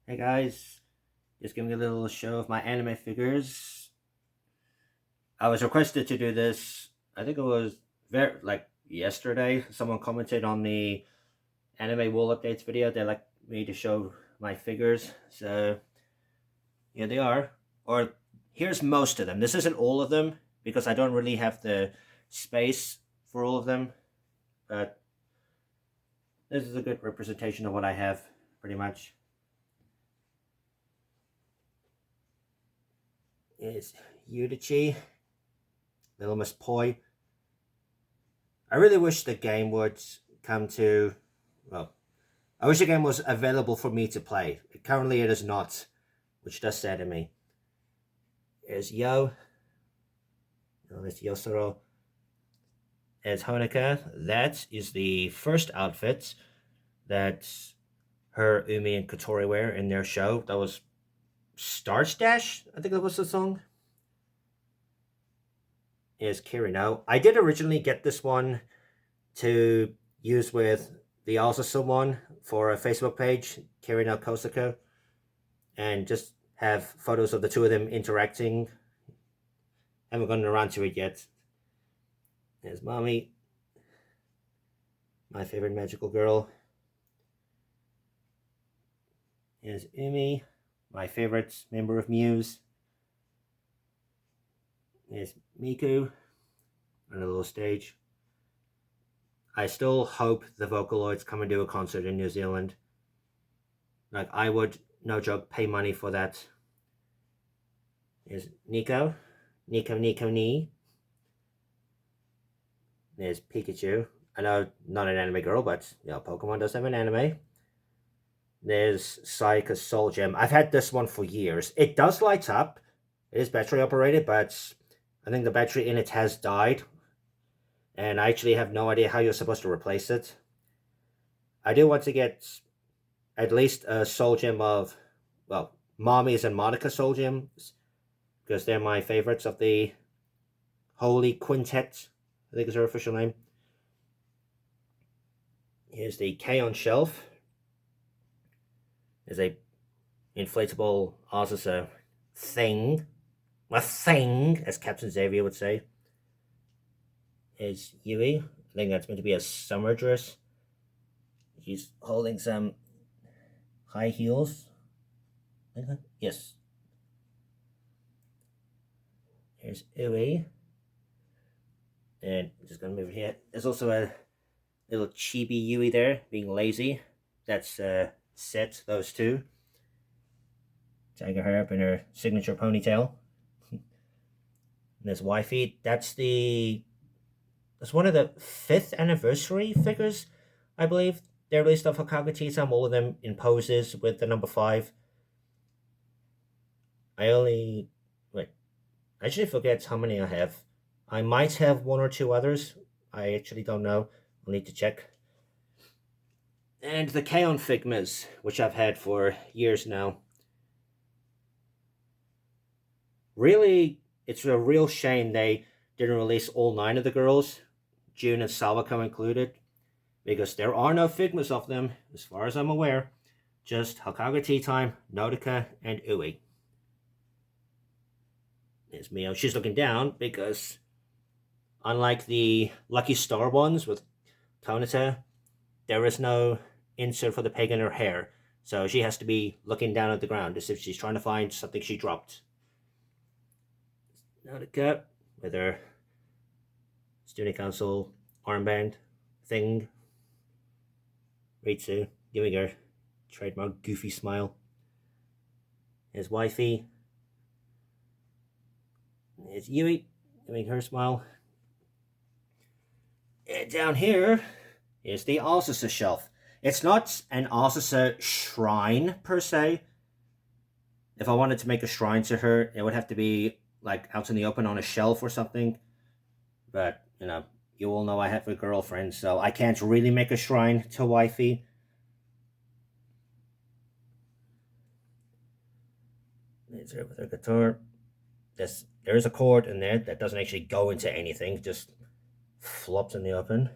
Hey guys, just giving a little show of my anime figures. I was requested to do this. I think it was very like yesterday. Someone commented on the anime wall updates video. They like me to show my figures, so here they are. Or here's most of them. This isn't all of them because I don't really have the space for all of them, but this is a good representation of what I have, pretty much. Is Yudichi, Little Miss Poi. I really wish the game would come to, well, I wish the game was available for me to play. Currently, it is not, which does sadden me. There's Yo, there's Yosoro, there's Honoka. That is the first outfit that her, Umi, and Kotori wear in their show. That was Starch Dash, I think that was the song. Is Kirino. I did originally get this one to use with the also someone for a Facebook page, Kirino Kosako, and just have photos of the two of them interacting. Haven't gotten around to it yet. There's Mommy, my favorite magical girl. There's Umi, my favorite member of Muse. There's Miku on a little stage. I still hope the Vocaloids come and do a concert in New Zealand. Like, I would, no joke, pay money for that. There's Nico. Nico Ni. There's Pikachu. I know, not an anime girl, but Pokemon does have an anime. There's Sayaka Soul Gem. I've had this one for years. It does light up. It is battery operated, but I think the battery in it has died. And I actually have no idea how you're supposed to replace it. I do want to get at least a Soul Gem of, well, Mommy's and Monica Soul Gems, because they're my favorites of the Holy Quintet, I think is her official name. Here's the K-On! Shelf. There's a inflatable Azusa thing. A thing, as Captain Xavier would say. Is Yui. I think that's meant to be a summer dress. She's holding some high heels. Yes. Here's Ui. And I'm just gonna move it here. There's also a little chibi Yui there, being lazy. That's set, those two. Tiger her up in her signature ponytail. And there's Wifey. That's one of the 5th anniversary figures, I believe. They're released of Hokage Tita, all of them in poses with the number 5. I actually forget how many I have. I might have one or two others. I actually don't know. I'll need to check. And the K-On! Figmas, which I've had for years now. Really, it's a real shame they didn't release all 9 of the girls, June and Sawako included, because there are no Figmas of them, as far as I'm aware. Just Hokage Tea Time, Nodoka, and Ui. There's Mio. She's looking down because, unlike the Lucky Star ones with Tonita, there is no insert for the peg in her hair. So she has to be looking down at the ground as if she's trying to find something she dropped. Nodoka with her student council armband thing. Ritsu giving her trademark goofy smile. His wifey. It's Yui giving her smile. And down here is the Azusa shelf. It's not an Azusa shrine per se. If I wanted to make a shrine to her, it would have to be like out in the open on a shelf or something. But, you all know I have a girlfriend, so I can't really make a shrine to wifey. There's her with her guitar. There is a cord in there that doesn't actually go into anything, just flops in the open.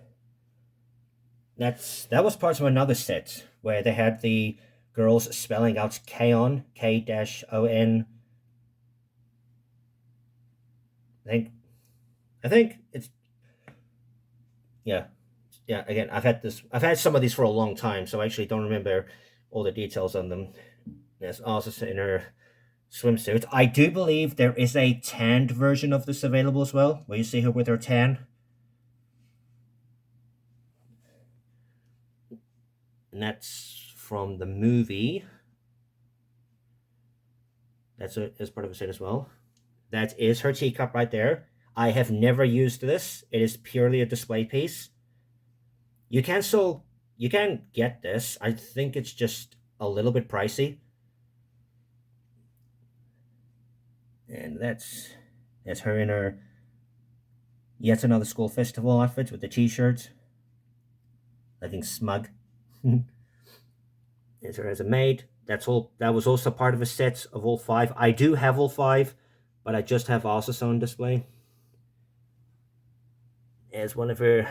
That was part of another set where they had the girls spelling out K-On, K-O-N. I think it's, yeah. Yeah, again, I've had some of these for a long time, so I actually don't remember all the details on them. There's also in her swimsuit. I do believe there is a tanned version of this available as well, where you see her with her tan. And that's from the movie. That's as part of a set as well. That is her teacup right there. I have never used this. It is purely a display piece. You can still you can get this. I think it's just a little bit pricey. And that's her in her yet another school festival outfit with the t-shirt. Looking smug. Is her as a maid. That's all. That was also part of a set of all five. I do have all five, but I just have also on display. As one of her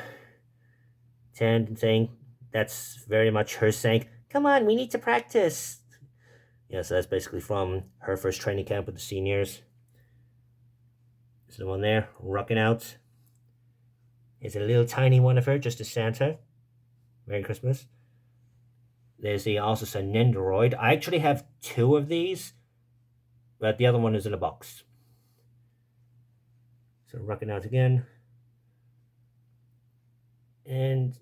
tanned saying, that's very much her saying, "Come on, we need to practice." Yeah, so that's basically from her first training camp with the seniors. There's the one there, rocking out. There's a little tiny one of her, just a Santa. Merry Christmas. There's the also a Nendoroid. I actually have two of these, but the other one is in a box. So rocking out again. And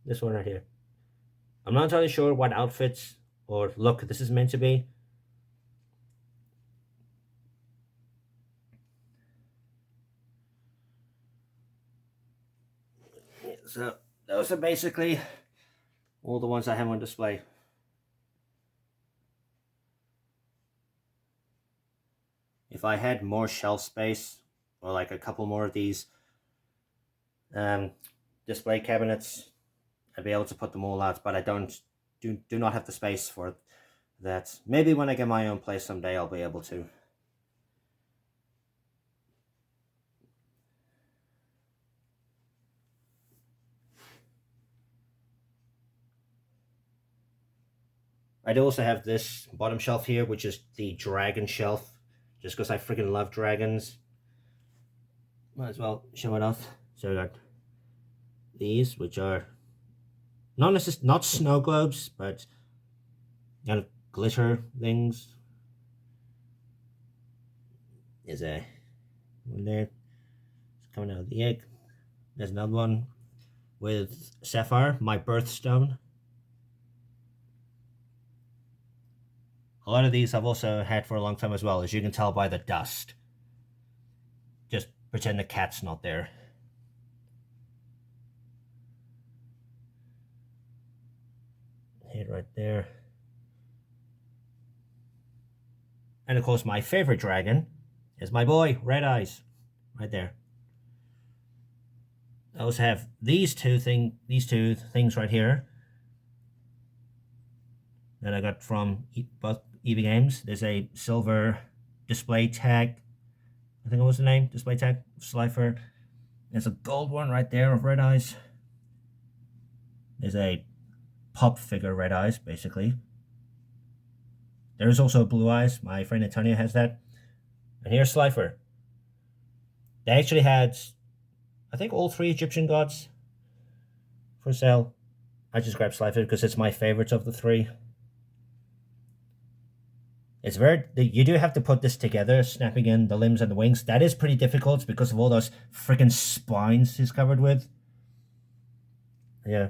this one right here. I'm not entirely sure what outfits or look this is meant to be. So those are basically all the ones I have on display. If I had more shelf space or like a couple more of these display cabinets, I'd be able to put them all out, but I do not have the space for that. Maybe when I get my own place someday I'll be able to. I do also have this bottom shelf here, which is the dragon shelf, just because I freaking love dragons. Might as well show it off. So we got these, which are not snow globes, but kind of glitter things. There's a one there. It's coming out of the egg. There's another one with sapphire, my birthstone. A lot of these I've also had for a long time as well, as you can tell by the dust. Just pretend the cat's not there. Head right there. And of course, my favorite dragon is my boy, Red Eyes, right there. I also have these two things right here that I got from both EV Games. There's a silver display tag. I think it was the name, display tag, Slifer. There's a gold one right there of Red Eyes. There's a pop figure Red Eyes, basically. There is also Blue Eyes. My friend Antonio has that. And here's Slifer. They actually had, I think, all three Egyptian gods for sale. I just grabbed Slifer because it's my favorite of the three. It's you do have to put this together, snapping in the limbs and the wings. That is pretty difficult because of all those freaking spines he's covered with. Yeah.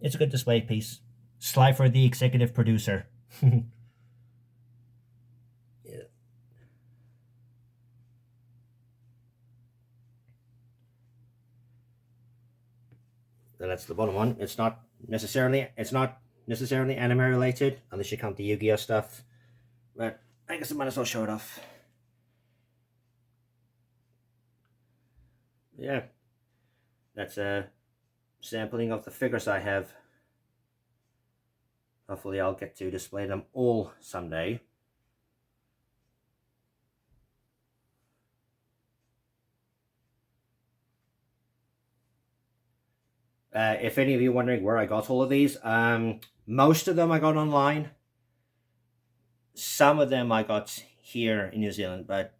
It's a good display piece. Slifer, the executive producer. Yeah. So that's the bottom one. It's not necessarily anime related, unless you count the Yu-Gi-Oh stuff. But I guess I might as well show it off. Yeah. That's a sampling of the figures I have. Hopefully I'll get to display them all someday. If any of you wondering where I got all of these, most of them I got online. Some of them I got here in New Zealand, but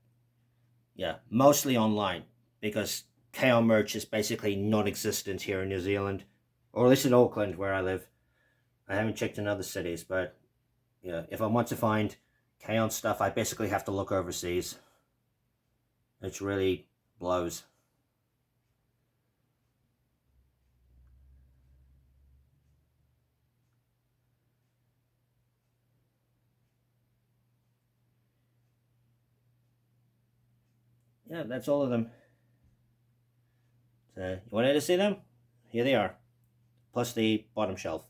yeah, mostly online because KO merch is basically non-existent here in New Zealand, or at least in Auckland where I live. I haven't checked in other cities, but yeah, if I want to find KO stuff, I basically have to look overseas. It really blows. Yeah, that's all of them. So, you wanted to see them? Here they are, plus the bottom shelf.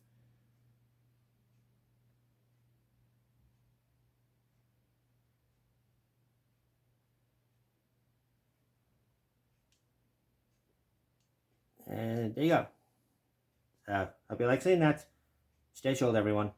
And there you go. Hope you like seeing that. Stay chilled, everyone.